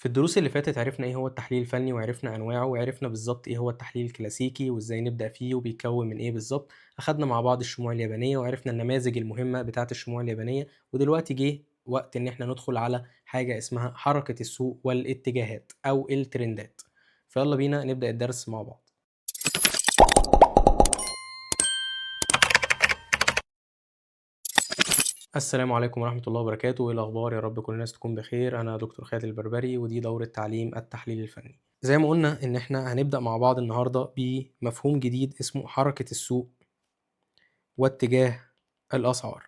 في الدروس اللي فاتت عرفنا إيه هو التحليل الفني، وعرفنا أنواعه، وعرفنا بالضبط إيه هو التحليل الكلاسيكي، وإزاي نبدأ فيه، وبيتكون من إيه بالضبط. أخدنا مع بعض الشموع اليابانية، وعرفنا النماذج المهمة بتاعة الشموع اليابانية، ودلوقتي جه وقت إن إحنا ندخل على حاجة اسمها حركة السوق والاتجاهات أو الترندات. فيلا بينا نبدأ الدرس مع بعض. السلام عليكم ورحمة الله وبركاته، إيه الأخبار؟ يا رب كل الناس تكون بخير. أنا دكتور خالد البربري، ودي دورة تعليم التحليل الفني. زي ما قلنا إن إحنا هنبدأ مع بعض النهاردة بمفهوم جديد اسمه حركة السوق واتجاه الأسعار.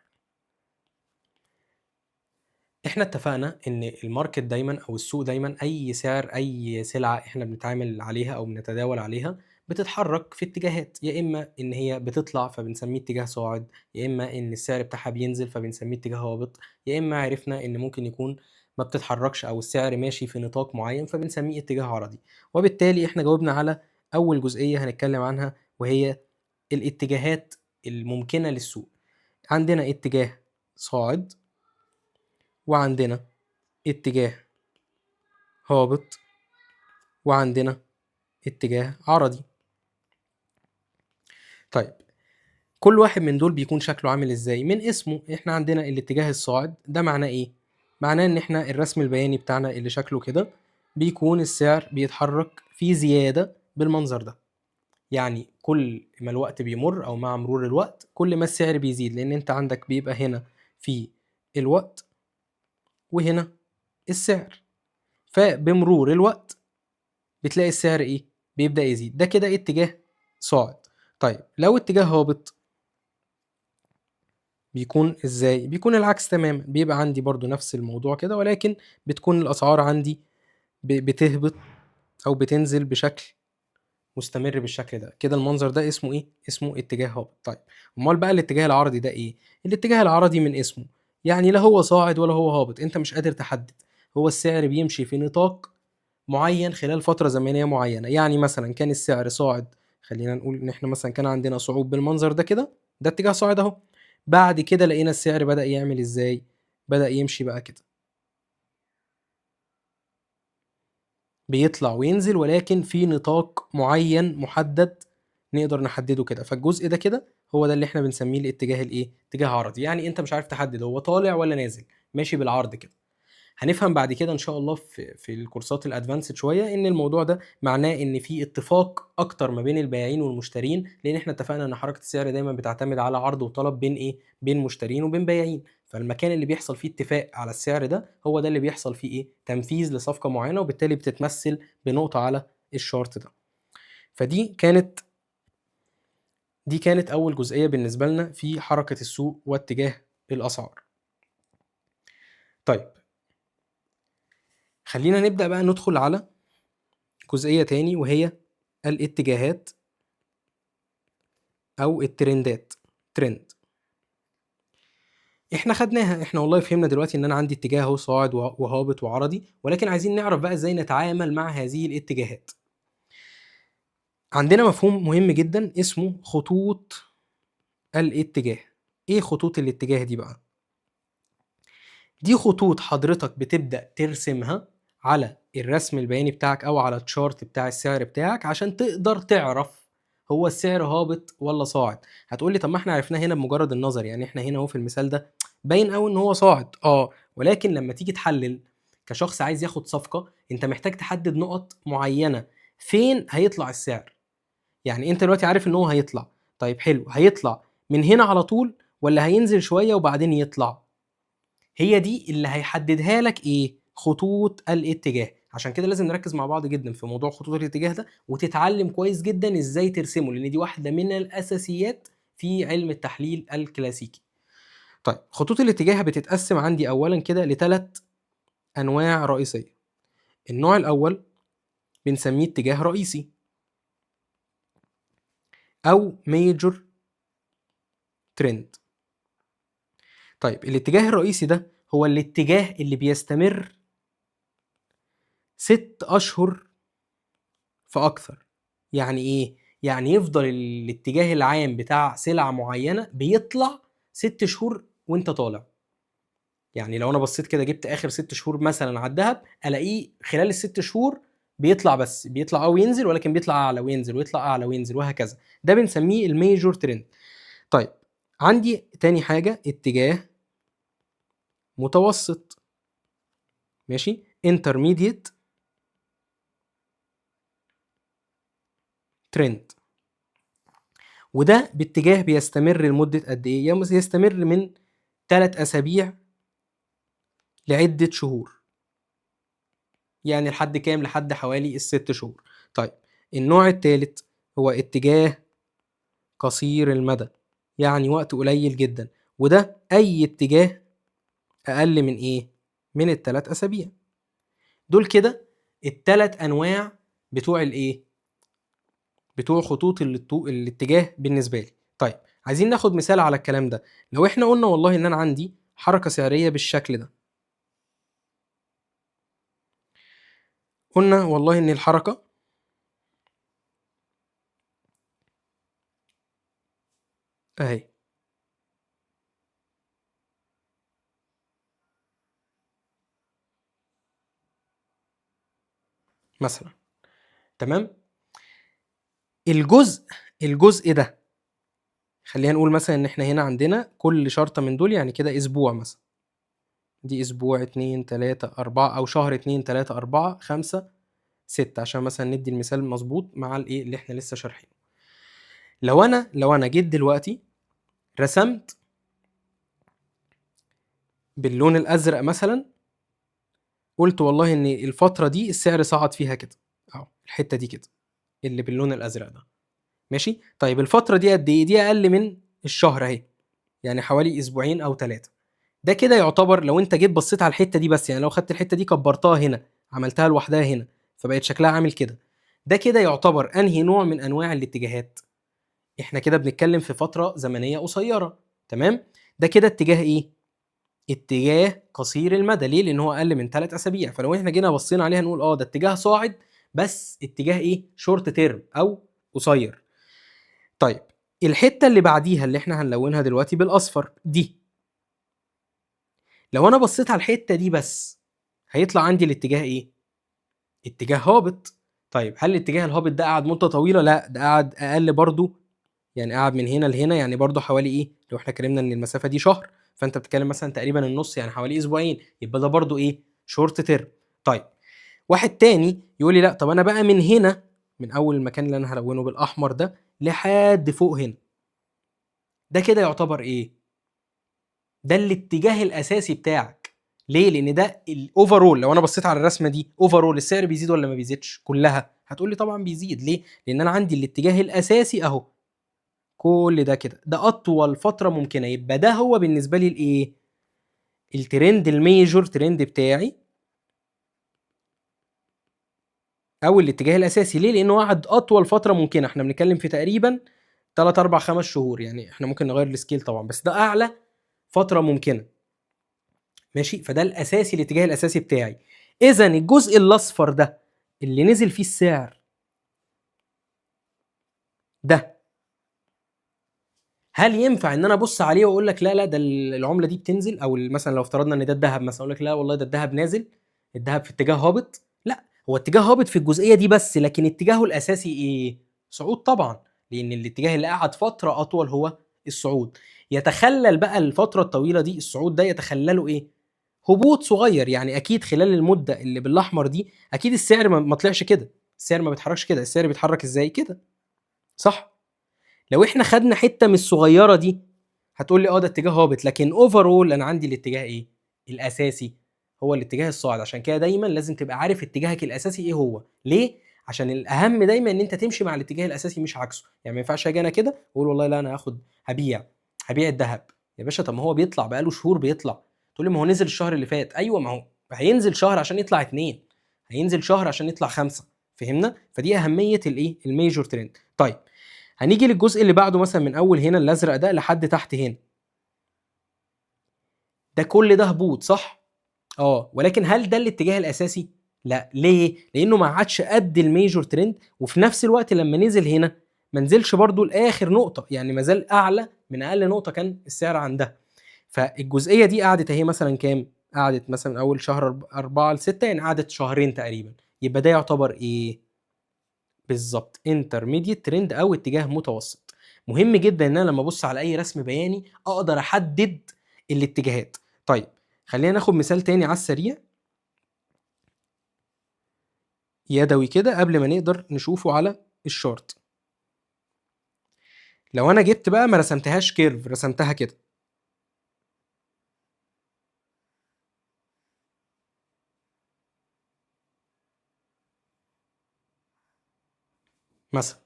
إحنا اتفقنا إن الماركت دايمًا أو السوق دايمًا أي سعر أي سلعة إحنا بنتعامل عليها أو بنتداول عليها بتتحرك في اتجاهات، يا إما إن هي بتطلع فبنسميه اتجاه صاعد، يا إما إن السعر بتاعها بينزل فبنسميه اتجاه هابط، يا إما عرفنا إن ممكن يكون ما بتتحركش أو السعر ماشي في نطاق معين فبنسميه اتجاه عرضي. وبالتالي إحنا جاوبنا على أول جزئية هنتكلم عنها، وهي الاتجاهات الممكنة للسوق. عندنا اتجاه صاعد، وعندنا اتجاه هابط، وعندنا اتجاه عرضي. طيب كل واحد من دول بيكون شكله عامل ازاي؟ من اسمه احنا عندنا الاتجاه الصاعد، ده معناه ايه؟ معناه ان احنا الرسم البياني بتاعنا اللي شكله كده بيكون السعر بيتحرك في زيادة بالمنظر ده. يعني كل ما الوقت بيمر او مع مرور الوقت كل ما السعر بيزيد، لان انت عندك بيبقى هنا في الوقت وهنا السعر، فبمرور الوقت بتلاقي السعر ايه؟ بيبدأ يزيد. ده كده اتجاه صاعد. طيب لو اتجاه هابط بيكون ازاي؟ بيكون العكس تماما، بيبقى عندي برضو نفس الموضوع كده، ولكن بتكون الاسعار عندي بتهبط او بتنزل بشكل مستمر بالشكل ده كده. المنظر ده اسمه ايه؟ اسمه اتجاه هابط. طيب امال بقى الاتجاه العرضي ده ايه؟ الاتجاه العرضي من اسمه يعني لا هو صاعد ولا هو هابط، انت مش قادر تحدد. هو السعر بيمشي في نطاق معين خلال فترة زمنية معينة. يعني مثلا كان السعر صاعد، خلينا نقول ان احنا مثلا كان عندنا صعود بالمنظر ده كده، ده اتجاه صاعد اهو. بعد كده لقينا السعر بدأ يعمل ازاي؟ بدأ يمشي بقى كده، بيطلع وينزل ولكن في نطاق معين محدد نقدر نحدده كده. فالجزء ده كده هو ده اللي احنا بنسميه الاتجاه الايه؟ اتجاه عرضي. يعني انت مش عارف تحدد هو طالع ولا نازل، ماشي بالعرض كده. هنفهم بعد كده ان شاء الله في الكورسات الادفانسد شويه ان الموضوع ده معناه ان في اتفاق اكتر ما بين البائعين والمشترين، لان احنا اتفقنا ان حركه السعر دايما بتعتمد على عرض وطلب بين ايه؟ بين مشترين وبين بائعين. فالمكان اللي بيحصل فيه اتفاق على السعر ده هو ده اللي بيحصل فيه ايه؟ تنفيذ لصفقه معينه، وبالتالي بتتمثل بنقطه على الشارت ده. فدي كانت دي كانت اول جزئيه بالنسبه لنا في حركه السوق واتجاه الاسعار. طيب خلينا نبدا بقى ندخل على جزئية تاني، وهي الاتجاهات أو الترندات. ترند احنا خدناها، احنا والله فهمنا دلوقتي ان انا عندي اتجاه اهو صاعد وهابط وعرضي، ولكن عايزين نعرف بقى ازاي نتعامل مع هذه الاتجاهات. عندنا مفهوم مهم جدا اسمه خطوط الاتجاه. ايه خطوط الاتجاه دي بقى؟ دي خطوط حضرتك بتبدأ ترسمها على الرسم البياني بتاعك او على التشارت بتاع السعر بتاعك عشان تقدر تعرف هو السعر هابط ولا صاعد. هتقول لي طب ما احنا عرفناه هنا بمجرد النظر، يعني احنا هنا اهو في المثال ده باين قوي ان هو صاعد، ولكن لما تيجي تحلل كشخص عايز ياخد صفقة انت محتاج تحدد نقط معينة فين هيطلع السعر. يعني انت دلوقتي عارف ان هو هيطلع، طيب حلو، هيطلع من هنا على طول ولا هينزل شوية وبعدين يطلع؟ هي دي اللي هيحددها لك ايه؟ خطوط الاتجاه. عشان كده لازم نركز مع بعض جدا في موضوع خطوط الاتجاه ده، وتتعلم كويس جدا ازاي ترسمه، لان دي واحده من الاساسيات في علم التحليل الكلاسيكي. طيب خطوط الاتجاه بتتقسم عندي اولا كده لثلاث انواع رئيسيه. النوع الاول بنسميه اتجاه رئيسي او ميجور ترند. طيب الاتجاه الرئيسي ده هو الاتجاه اللي بيستمر 6 اشهر فاكثر. يعني ايه؟ يعني يفضل الاتجاه العام بتاع سلعة معينة بيطلع 6 شهور وانت طالع. يعني لو انا بصيت كده جبت اخر 6 شهور مثلا على الذهب، الاقيه خلال ال6 شهور بيطلع، بس بيطلع او ينزل، ولكن بيطلع اعلى وينزل ويطلع اعلى وينزل وهكذا. ده بنسميه الميجور ترند. طيب عندي تاني حاجه اتجاه متوسط، ماشي، intermediate ترند. وده باتجاه بيستمر لمده قد ايه؟ يستمر من 3 اسابيع لعده شهور. يعني لحد كام؟ لحد حوالي ال6 شهور. طيب النوع الثالث هو اتجاه قصير المدى، يعني وقت قليل جدا. وده اي اتجاه اقل من ايه؟ من ال3 اسابيع. دول كده ال3 انواع بتوع الايه؟ بتوع خطوط الاتجاه بالنسبه لي. طيب عايزين ناخد مثال على الكلام ده. لو احنا قلنا والله ان انا عندي حركه سعريه بالشكل ده، قلنا والله ان الحركه اهي مثلا، تمام. الجزء الجزء ده، خلينا نقول مثلا ان احنا هنا عندنا كل شرطه من دول يعني كده اسبوع مثلا، دي اسبوع 2 3 4 او شهر 2 3 4 5 6 عشان مثلا ندي المثال مظبوط مع الايه اللي احنا لسه شارحينه. لو انا جيت دلوقتي رسمت باللون الازرق مثلا، قلت والله ان الفتره دي السعر صعد فيها كده اهو، الحته دي كده اللي باللون الازرق ده، ماشي. طيب الفتره دي قد ايه؟ دي اقل من الشهر اهي، يعني حوالي اسبوعين او 3. ده كده يعتبر لو انت جيت بصيت على الحته دي بس، يعني لو خدت الحته دي كبرتها هنا، عملتها لوحدها هنا، فبقت شكلها عامل كده. ده كده يعتبر انهي نوع من انواع الاتجاهات؟ احنا كده بنتكلم في فتره زمنيه قصيره، تمام. ده كده اتجاه ايه؟ اتجاه قصير المدى. ليه؟ لان هو اقل من 3 اسابيع. فلو احنا جينا بصينا عليها نقول اه ده اتجاه صاعد، بس اتجاه ايه؟ شورت تيرم او قصير. طيب الحته اللي بعديها اللي احنا هنلونها دلوقتي بالاصفر دي، لو انا بصيت على الحته دي بس، هيطلع عندي الاتجاه ايه؟ اتجاه هابط. طيب هل الاتجاه الهابط ده قعد مده طويله؟ لا، ده قعد اقل برضو، يعني قعد من هنا لهنا، يعني برضو حوالي ايه؟ لو احنا اتكلمنا ان المسافه دي شهر، فانت بتتكلم مثلا تقريبا النص، يعني حوالي اسبوعين، يبقى ده برضو ايه؟ شورت تيرم. طيب واحد تاني يقول لي لا، طب انا بقى من هنا، من اول المكان اللي انا هلونه بالاحمر ده لحد فوق هنا، ده كده يعتبر ايه؟ ده الاتجاه الاساسي بتاعك. ليه؟ لان ده الاوفرول. لو انا بصيت على الرسمه دي اوفرول، السعر بيزيد ولا ما بيزيدش كلها؟ هتقول لي طبعا بيزيد. ليه؟ لان انا عندي الاتجاه الاساسي اهو، كل ده كده، ده اطول فتره ممكنه، يبقى ده هو بالنسبه لي الايه؟ الترند، الميجور ترند بتاعي، او الاتجاه الاساسي. ليه؟ لانه قعد اطول فتره ممكنه. احنا بنتكلم في تقريبا 3 4 5 شهور، يعني احنا ممكن نغير السكيل طبعا، بس ده اعلى فتره ممكنه، ماشي. فده الاساسي، الاتجاه الاساسي بتاعي. اذا الجزء الاصفر ده اللي نزل فيه السعر ده، هل ينفع ان انا ابص عليه واقول لك لا لا ده العمله دي بتنزل؟ او مثلا لو افترضنا ان ده الذهب مثلا، اقول لك لا والله ده الذهب نازل، الذهب في اتجاه هابط. لا، هو اتجاه هابط في الجزئيه دي بس، لكن اتجاهه الاساسي ايه؟ صعود طبعا، لان الاتجاه اللي قعد فتره اطول هو الصعود. يتخلل بقى الفتره الطويله دي، الصعود ده يتخلله ايه؟ هبوط صغير. يعني اكيد خلال المده اللي بالاحمر دي، اكيد السعر ما طلعش كده، السعر ما بيتحركش كده، السعر بيتحرك ازاي؟ كده، صح؟ لو احنا خدنا حته من الصغيره دي، هتقول لي اه ده اتجاه هابط، لكن اوفرول انا عندي الاتجاه ايه؟ الاساسي هو الاتجاه الصاعد. عشان كده دايما لازم تبقى عارف اتجاهك الاساسي ايه هو. ليه؟ عشان الاهم دايما ان انت تمشي مع الاتجاه الاساسي مش عكسه. يعني ما ينفعش اجي انا كده واقول والله لا انا هبيع الذهب. يا باشا طب ما هو بيطلع بقاله شهور بيطلع. تقول لي ما هو نزل الشهر اللي فات. ايوه، ما هو هينزل شهر عشان يطلع 2، هينزل شهر عشان يطلع 5. فهمنا؟ فدي اهميه الايه؟ الميجور ترند. طيب هنيجي للجزء اللي بعده مثلا من اول هنا الازرق ده لحد تحت هنا، ده كل ده هبوط، صح؟ ولكن هل ده الاتجاه الاساسي؟ لا. ليه؟ لانه ما عادش قد الميجور ترند، وفي نفس الوقت لما نزل هنا ما نزلش برضو لاخر نقطه، يعني ما زال اعلى من اقل نقطه كان السعر عندها. فالجزئيه دي قعدت اهي مثلا كام؟ قعدت مثلا اول شهر 4 ل6، يعني قعدت شهرين تقريبا. يبقى ده يعتبر ايه؟ بالظبط انترميديت ترند او اتجاه متوسط. مهم جدا ان انا لما ابص على اي رسم بياني اقدر احدد الاتجاهات. طيب خلينا ناخد مثال تاني على السريع يدوي كده قبل ما نقدر نشوفه على الشارت. لو انا جبت بقى ما رسمتهاش كيرف، رسمتها كده مثلا،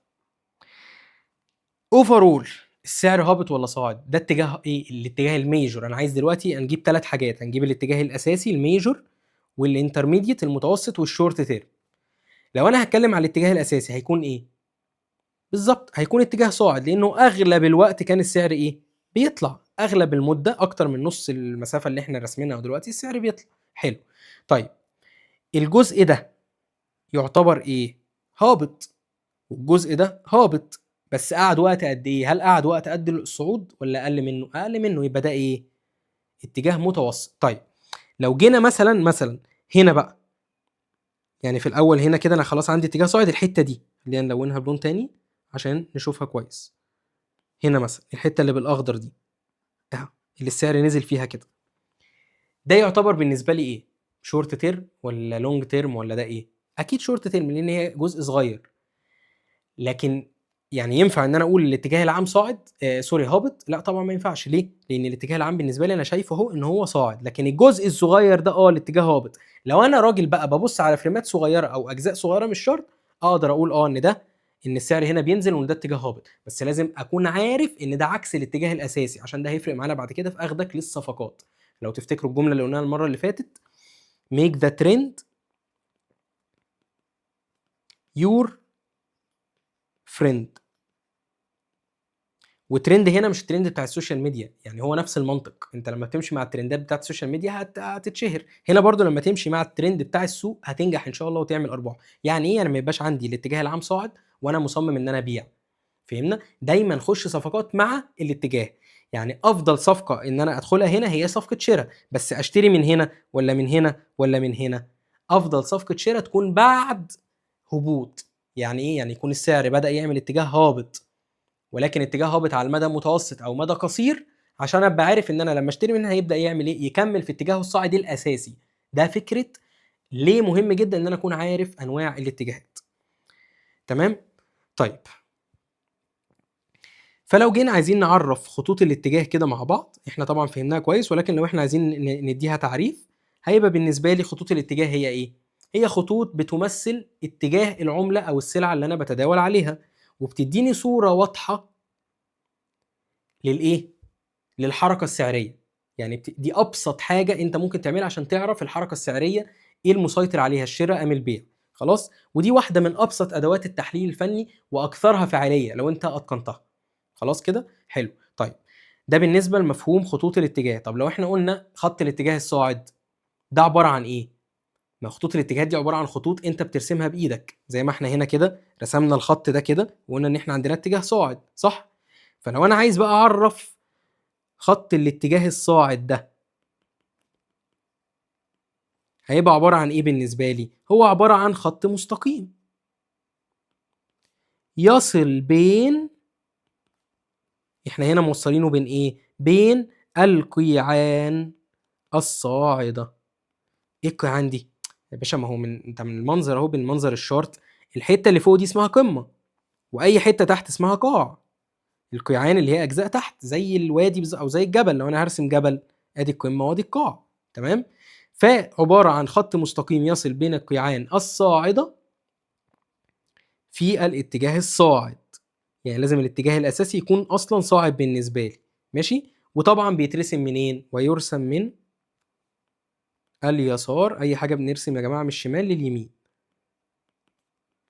اوفرول السعر هابط ولا صاعد؟ ده اتجاه ايه؟ الاتجاه الميجور. انا عايز دلوقتي هنجيب 3 حاجات، هنجيب الاتجاه الاساسي الميجور، والانترميديت المتوسط، والشورت تيرم. لو انا هتكلم على الاتجاه الاساسي هيكون ايه؟ بالظبط هيكون اتجاه صاعد، لانه اغلب الوقت كان السعر ايه؟ بيطلع. اغلب المده اكتر من نص المسافه اللي احنا راسمينها دلوقتي السعر بيطلع. حلو. طيب الجزء ده يعتبر ايه؟ هابط. والجزء ده هابط، بس قعد وقت قد ايه؟ هل قعد وقت قد الصعود ولا اقل منه؟ اقل منه. يبقى ده ايه؟ اتجاه متوسط. طيب لو جينا مثلا هنا بقى، يعني في الاول هنا كده انا خلاص عندي اتجاه صاعد. الحته دي خلينا نلونها بلون تاني عشان نشوفها كويس. هنا مثلا الحته اللي بالاخضر دي اهو، اللي السعر نزل فيها كده، ده يعتبر بالنسبه لي ايه؟ شورت تيرم ولا لونج تيرم ولا ده ايه؟ اكيد شورت تيرم، لان هي جزء صغير. لكن يعني ينفع ان انا اقول الاتجاه العام صاعد سوري هابط؟ لا طبعا ما ينفعش. ليه؟ لان الاتجاه العام بالنسبه لي انا شايفه اهو ان هو صاعد، لكن الجزء الصغير ده الاتجاه هابط. لو انا راجل بقى ببص على فريمات صغيره او اجزاء صغيره من الشارت، اقدر اقول ان ده، ان السعر هنا بينزل وان ده اتجاه هابط. بس لازم اكون عارف ان ده عكس الاتجاه الاساسي، عشان ده هيفرق معانا بعد كده في اخدك للصفقات. لو تفتكروا الجمله اللي قلناها المره اللي فاتت، make the trend your friend. وترند هنا مش الترند بتاع السوشيال ميديا، يعني هو نفس المنطق. انت لما بتمشي مع الترندات بتاعت السوشيال ميديا هتتشهر. هنا برضو لما تمشي مع الترند بتاع السوق هتنجح ان شاء الله وتعمل ارباح. يعني ايه؟ يعني ما يبقاش عندي الاتجاه العام صاعد وانا مصمم ان انا ابيع. فهمنا؟ دايما خش صفقات مع الاتجاه. يعني افضل صفقه ان انا ادخلها هنا هي صفقه شراء، بس اشتري من هنا ولا من هنا ولا من هنا؟ افضل صفقه شراء تكون بعد هبوط. يعني ايه؟ يعني يكون السعر بدأ يعمل اتجاه هابط، ولكن اتجاه هابط على المدى المتوسط او مدى قصير، عشان ابقى عارف ان انا لما اشتري منها هيبدا يعمل ايه؟ يكمل في اتجاهه الصاعد الاساسي. ده فكره ليه مهم جدا ان انا اكون عارف انواع الاتجاهات. تمام. طيب فلو جينا عايزين نعرف خطوط الاتجاه كده مع بعض، احنا طبعا فهمناها كويس، ولكن لو احنا عايزين نديها تعريف، هيبقى بالنسبه لي خطوط الاتجاه هي ايه؟ هي خطوط بتمثل اتجاه العمله او السلعه اللي انا بتداول عليها، وبتديني صوره واضحه للايه؟ للحركه السعريه. يعني دي ابسط حاجه انت ممكن تعملها عشان تعرف الحركه السعريه ايه المسيطر عليها، الشراء ام البيع. خلاص. ودي واحده من ابسط ادوات التحليل الفني واكثرها فعاليه لو انت اتقنتها. خلاص كده حلو. طيب ده بالنسبه لمفهوم خطوط الاتجاه. طب لو احنا قلنا خط الاتجاه الصاعد، ده عباره عن ايه؟ ما خطوط الاتجاه دي عباره عن خطوط انت بترسمها بايدك، زي ما احنا هنا كده رسمنا الخط ده كده وقلنا ان احنا عندنا اتجاه صاعد، صح؟ فلو انا عايز بقى اعرف خط الاتجاه الصاعد ده، هيبقى عبارة عن ايه بالنسبة لي؟ هو عبارة عن خط مستقيم يصل بين، احنا هنا موصلينه بين ايه؟ بين القيعان الصاعدة. ايه القيعان دي؟ يا باشا ما هو انت من المنظر اهو، بالمنظر الشارت، الحتة اللي فوق دي اسمها قمة، واي حتة تحت اسمها قاع. القيعان اللي هي اجزاء تحت زي الوادي او زي الجبل. لو انا هرسم جبل، ادي القمة وادي القاع. تمام. فعبارة عن خط مستقيم يصل بين القيعان الصاعدة في الاتجاه الصاعد. يعني لازم الاتجاه الاساسي يكون اصلا صاعد بالنسبه لي. ماشي. وطبعا بيترسم منين؟ ويرسم من اليسار. اي حاجه بنرسم يا جماعه من الشمال لليمين.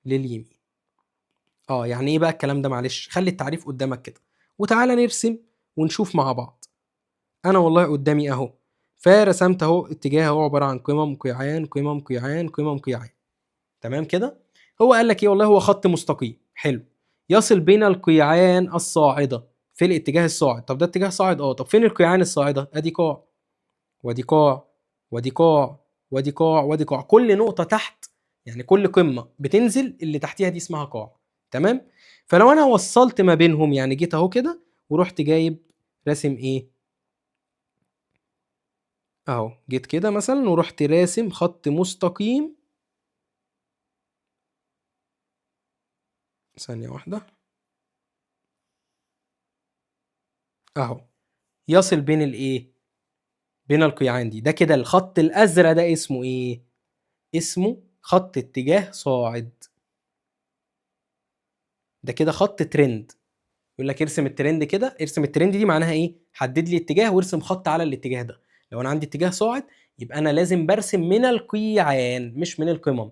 لليمين. يعني ايه بقى الكلام ده؟ معلش خلي التعريف قدامك كده وتعالى نرسم ونشوف مع بعض. انا والله قدامي اهو، فرسمت اهو اتجاه اهو عباره عن قمم قيعان قمم قيعان قمم قيعان. تمام كده. هو قال لك ايه؟ والله هو خط مستقيم حلو يصل بين القيعان الصاعده في الاتجاه الصاعد. طب ده اتجاه صاعد طب فين القيعان الصاعده؟ ادي قاع وادي قاع وادي قاع وادي قاع وادي قاع، كل نقطه تحت يعني كل قمه بتنزل اللي تحتيها دي اسمها قاع. تمام. فلو انا وصلت ما بينهم يعني جيت اهو كده ورحت جايب راسم ايه اهو، جيت كده مثلا ورحت راسم خط مستقيم، ثانيه واحده اهو، يصل بين الايه، بين القيعان دي. ده كده الخط الازرق ده اسمه ايه؟ اسمه خط اتجاه صاعد. ده كده خط ترند. يقول لك ارسم الترند كده، ارسم الترند دي معناها ايه؟ حدد لي اتجاه وارسم خط على الاتجاه ده. لو انا عندي اتجاه صاعد يبقى انا لازم برسم من القيعان مش من القمم،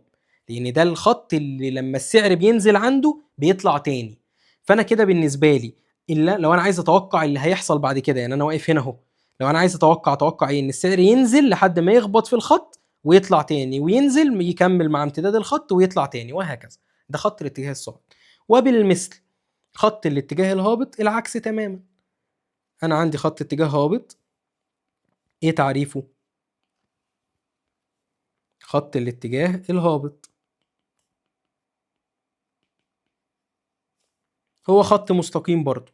لان ده الخط اللي لما السعر بينزل عنده بيطلع تاني. فانا كده بالنسبه لي الا لو انا عايز اتوقع اللي هيحصل بعد كده، يعني انا واقف هنا اهو، لو انا عايز اتوقع ايه؟ ان السعر ينزل لحد ما يخبط في الخط ويطلع تاني، وينزل يكمل مع امتداد الخط ويطلع تاني، وهكذا. ده خط الاتجاه الصاعد. وبالمثل خط الاتجاه الهابط العكس تماما. انا عندي خط اتجاه هابط، ايه تعريفه؟ خط الاتجاه الهابط هو خط مستقيم برضه،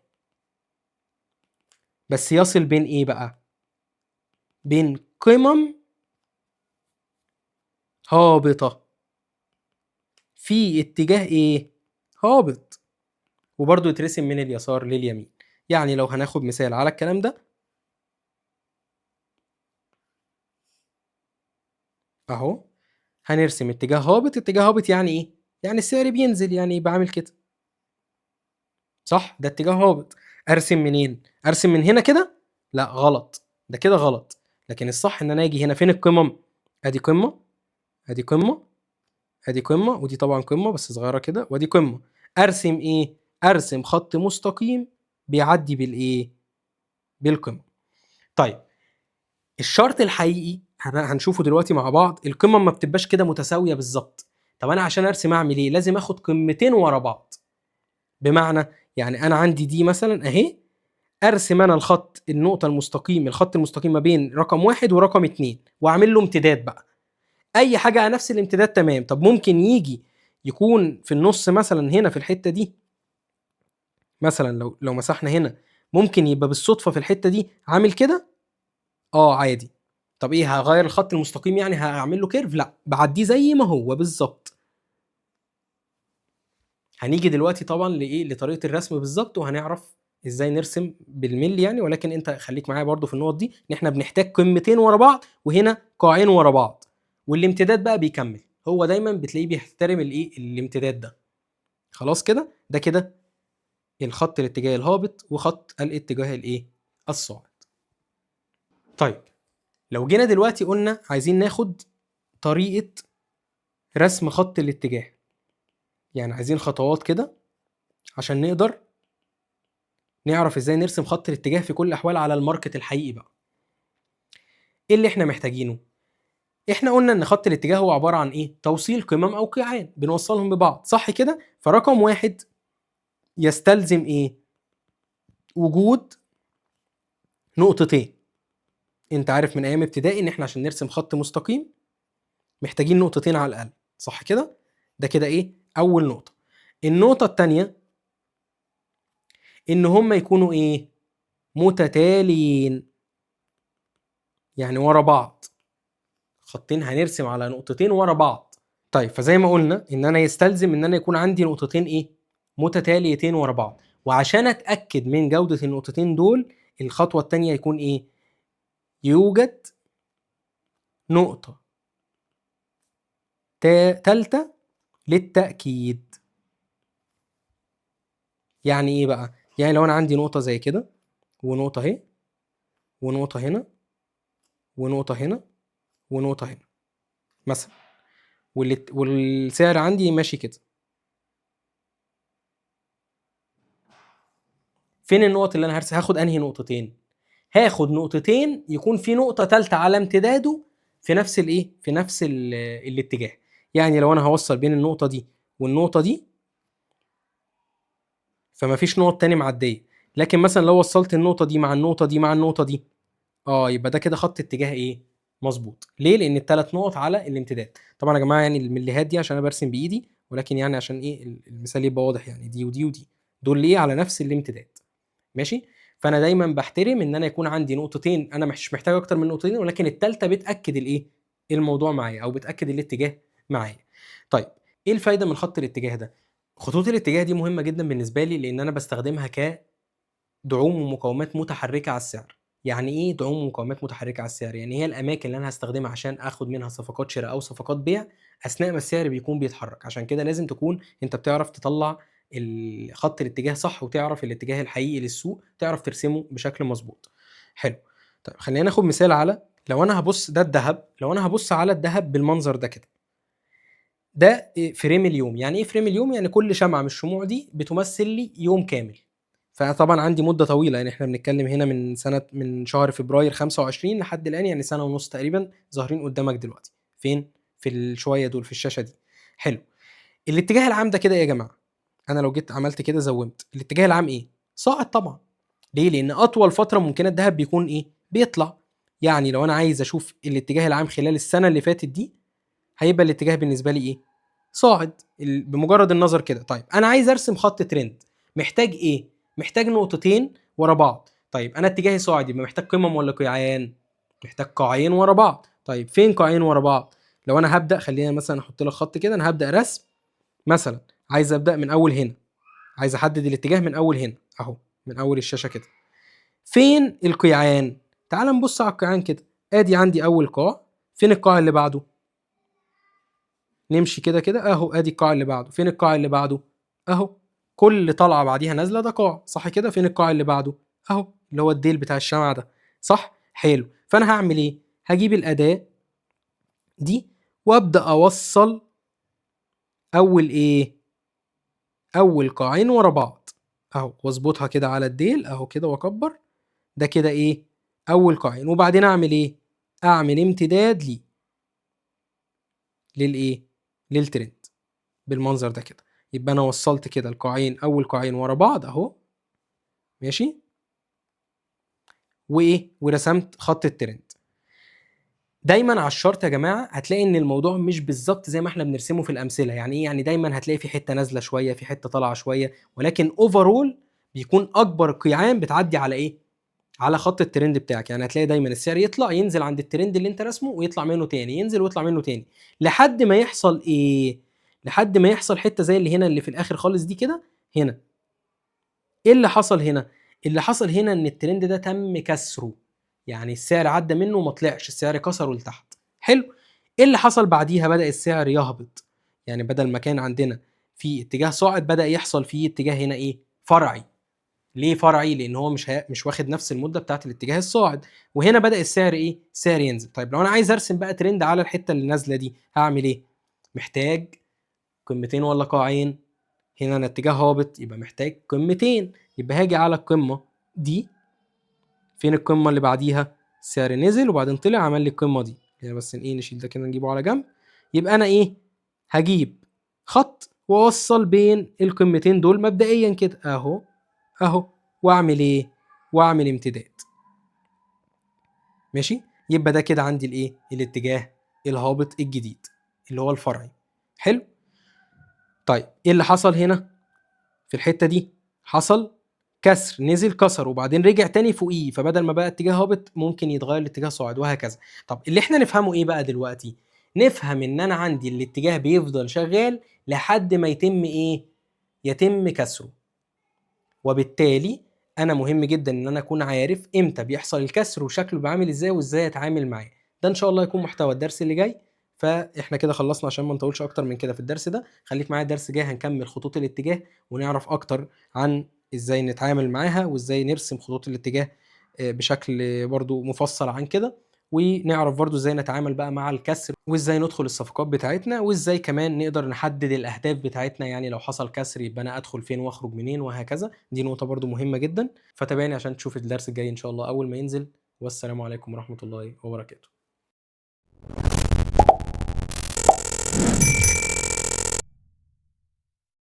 بس يصل بين ايه بقى؟ بين قمم هابطة في اتجاه ايه؟ هابط، وبرضه يترسم من اليسار لليمين. يعني لو هناخد مثال على الكلام ده اهو، هنرسم اتجاه هابط. اتجاه هابط يعني ايه؟ يعني السعر بينزل، يعني بعمل كده صح؟ ده اتجاه هابط. ارسم منين؟ ارسم من هنا كده؟ لا غلط، ده كده غلط. لكن الصح ان انا اجي هنا، فين القمم؟ ادي قمه، ادي قمه، ادي قمه، ودي طبعا قمه بس صغيره كده، وادي قمه. ارسم ايه؟ ارسم خط مستقيم بيعدي بالايه؟ بالقمه. طيب الشرط الحقيقي هنشوفه دلوقتي مع بعض، القمم ما بتبقاش كده متساويه بالظبط. طب انا عشان ارسم اعمل ايه؟ لازم اخد قمتين ورا بعض. بمعنى يعني انا عندي دي مثلا اهي، ارسم انا الخط النقطه المستقيم، الخط المستقيم ما بين رقم واحد ورقم اتنين، واعمل له امتداد بقى. اي حاجه على نفس الامتداد تمام. طب ممكن يجي يكون في النص مثلا هنا في الحته دي، مثلا لو مسحنا هنا ممكن يبقى بالصدفه في الحته دي عامل كده عادي. طب ايه، هغير الخط المستقيم يعني هعمل له كيرف؟ لا، بعديه زي ما هو بالظبط. هنيجي دلوقتي طبعا لايه، لطريقه الرسم بالظبط، وهنعرف ازاي نرسم بالملي يعني. ولكن انت خليك معايا برضو في النقط دي، ان احنا بنحتاج قمتين ورا بعض وهنا قاعين ورا بعض، والامتداد بقى بيكمل. هو دايما بتلاقيه بيحترم الايه، الامتداد ده. خلاص كده، ده كده الخط الاتجاه الهابط وخط الاتجاه الايه، الصاعد. طيب لو جينا دلوقتي قلنا عايزين ناخد طريقه رسم خط الاتجاه، يعني عايزين خطوات كده عشان نقدر نعرف ازاي نرسم خط الاتجاه في كل الاحوال على الماركت الحقيقي بقى. ايه اللي احنا محتاجينه؟ احنا قلنا ان خط الاتجاه هو عباره عن ايه؟ توصيل قمم او قيعان بنوصلهم ببعض، صح كده؟ فرقم واحد يستلزم ايه؟ وجود نقطتين. انت عارف من ايام ابتدائي ان احنا عشان نرسم خط مستقيم محتاجين نقطتين على الاقل، صح كده؟ ده كده ايه، اول نقطه. النقطه الثانيه ان هم يكونوا ايه؟ متتاليين، يعني ورا بعض. خطين هنرسم على نقطتين ورا بعض. طيب فزي ما قلنا ان انا يستلزم ان انا يكون عندي نقطتين ايه، متتاليتين ورا بعض. وعشان اتاكد من جوده النقطتين دول، الخطوه الثانيه يكون ايه؟ يوجد نقطه ثالثه للتاكيد. يعني ايه بقى؟ يعني لو انا عندي نقطه زي كده، ونقطه اهي، ونقطه هنا، ونقطه هنا، ونقطه هنا مثلا، والسعر عندي ماشي كده، فين النقط اللي انا هرسم؟ هاخد انهي نقطتين؟ هاخد نقطتين يكون في نقطة تالتة على امتداده في نفس الايه، في نفس الاتجاه. يعني لو انا هوصل بين النقطة دي والنقطة دي، فما فيش نقط تاني معدية. لكن مثلا لو وصلت النقطه دي مع النقطه دي مع النقطه دي، يبقى ده كده خط اتجاه ايه؟ مظبوط. ليه؟ لان الثلاث نقط على الامتداد. طبعا يا جماعه يعني المليهات دي عشان انا برسم بايدي، ولكن يعني عشان ايه المثال يبقى واضح، يعني دي ودي ودي دول ليه على نفس الامتداد. ماشي. فانا دايما بحترم ان انا يكون عندي نقطتين، انا مش محتاج اكتر من نقطتين، ولكن الثالثه بتاكد الايه؟ الموضوع معايا، او بتاكد الاتجاه معايا. طيب ايه الفايده من خط الاتجاه ده؟ خطوط الاتجاه دي مهمه جدا بالنسبه لي، لان انا بستخدمها كدعوم ومقاومات متحركه على السعر. يعني ايه دعوم ومقاومات متحركه على السعر؟ يعني هي الاماكن اللي انا هستخدمها عشان اخد منها صفقات شراء او صفقات بيع اثناء ما السعر بيكون بيتحرك. عشان كده لازم تكون انت بتعرف تطلع خط الاتجاه صح، وتعرف الاتجاه الحقيقي للسوق، تعرف ترسمه بشكل مظبوط. حلو. طيب خلينا ناخد مثال على، لو انا هبص ده الذهب، لو انا هبص على الذهب بالمنظر ده كده، ده فريم اليوم. يعني ايه فريم اليوم؟ يعني كل شمعة من الشموع دي بتمثل لي يوم كامل. فطبعا عندي مدة طويلة، يعني احنا بنتكلم هنا من شهر فبراير 25 لحد الآن، يعني سنة ونص تقريبا ظاهرين قدامك دلوقتي. فين؟ في الشوية دول في الشاشة دي. حلو. الاتجاه العام ده كده إيه يا جماعة؟ انا لو جيت عملت كده زومت، الاتجاه العام ايه؟ صاعد طبعا. ليه؟ لان اطول فتره ممكنه الذهب بيكون ايه؟ بيطلع. يعني لو انا عايز اشوف الاتجاه العام خلال السنه اللي فاتت دي، هيبقى الاتجاه بالنسبه لي ايه؟ صاعد بمجرد النظر كده. طيب انا عايز ارسم خط ترند، محتاج ايه؟ محتاج نقطتين ورا بعض. طيب انا اتجاهي صاعد، يبقى محتاج قمم ولا قيعان؟ محتاج قاعين ورا بعض. طيب فين قاعين ورا بعض؟ لو انا هبدا، خلينا مثلا احط لك خط كده، انا هبدا رسم مثلا، عايز ابدا من اول هنا، عايز احدد الاتجاه من اول هنا اهو، من اول الشاشه كده. فين القيعان؟ تعال نبص على القيعان كده. ادي عندي اول قاع، فين القاع اللي بعده؟ نمشي كده كده اهو، ادي القاع اللي بعده. فين القاع اللي بعده؟ اهو. كل طلعه بعديها نازله ده قاع، صح كده؟ فين القاع اللي بعده؟ اهو، اللي هو الديل بتاع الشمعة ده، صح؟ حلو. فانا هعمل ايه؟ هجيب الاداه دي وابدا اوصل اول ايه؟ اول قاعين ورا بعض اهو، واظبطها كده على الديل اهو كده، واكبر ده كده ايه؟ اول قاعين. وبعدين اعمل ايه؟ اعمل امتداد للايه؟ للترند بالمنظر ده كده. يبقى انا وصلت كده القاعين، اول قاعين ورا بعض اهو، ماشي، وايه؟ ورسمت خط الترند. دايما على الشارت يا جماعه هتلاقي ان الموضوع مش بالظبط زي ما احنا بنرسمه في الامثله. يعني ايه؟ يعني دايما هتلاقي في حته نازله شويه، في حته طالعه شويه، ولكن اوفرول بيكون اكبر قيعان بتعدي على ايه؟ على خط الترند بتاعك. يعني هتلاقي دايما السعر يطلع ينزل عند الترند اللي انت رسمه، ويطلع منه تاني، ينزل ويطلع منه تاني، لحد ما يحصل ايه؟ لحد ما يحصل حته زي اللي هنا، اللي في الاخر خالص دي كده. هنا ايه اللي حصل هنا؟ اللي حصل هنا ان الترند ده تم كسره. يعني السعر عدى منه وما طلعش، السعر كسره لتحت. حلو. ايه اللي حصل بعديها؟ بدأ السعر يهبط. يعني بدل ما كان عندنا في اتجاه صاعد، بدأ يحصل فيه اتجاه هنا ايه؟ فرعي. ليه فرعي؟ لان هو مش واخد نفس المده بتاعت الاتجاه الصاعد. وهنا بدا السعر ايه؟ السعر ينزل. طيب لو انا عايز ارسم بقى ترند على الحته اللي نازله دي، هعمل ايه؟ محتاج قمتين ولا قاعين؟ هنا انا اتجاه هابط، يبقى محتاج قمتين. يبقى هاجي على القمه دي، فين القمه اللي بعديها؟ السعر نزل وبعدين طلع، عمل لي القمه دي. يعني بس ايه، نشيل ده كده نجيبه على جنب. يبقى انا ايه؟ هجيب خط واوصل بين القمتين دول مبدئيا كده اهو اهو، واعمل ايه؟ واعمل امتداد. ماشي. يبقى ده كده عندي الايه؟ الاتجاه الهابط الجديد اللي هو الفرعي. حلو. طيب ايه اللي حصل هنا في الحته دي؟ حصل كسر، نزل كسر وبعدين رجع تاني فوقيه، فبدل ما بقى اتجاه هابط ممكن يتغير لاتجاه صاعد، وهكذا. طب اللي احنا نفهمه ايه بقى دلوقتي؟ نفهم ان انا عندي الاتجاه بيفضل شغال لحد ما يتم ايه؟ يتم كسره. وبالتالي انا مهم جدا ان انا اكون عارف امتى بيحصل الكسر وشكله بعمل ازاي وازاي اتعامل معاه. ده ان شاء الله يكون محتوى الدرس اللي جاي. فاحنا كده خلصنا عشان ما نطولش اكتر من كده في الدرس ده. خليك معايا الدرس جاي، هنكمل خطوط الاتجاه ونعرف اكتر عن ازاي نتعامل معاها وازاي نرسم خطوط الاتجاه بشكل برضو مفصل عن كده. ونعرف برضو ازاي نتعامل بقى مع الكسر، وازاي ندخل الصفقات بتاعتنا، وازاي كمان نقدر نحدد الاهداف بتاعتنا. يعني لو حصل كسر يبقى انا ادخل فين واخرج منين، وهكذا. دي نقطة برضو مهمة جدا. فتابعني عشان تشوف الدرس الجاي ان شاء الله اول ما ينزل. والسلام عليكم ورحمة الله وبركاته.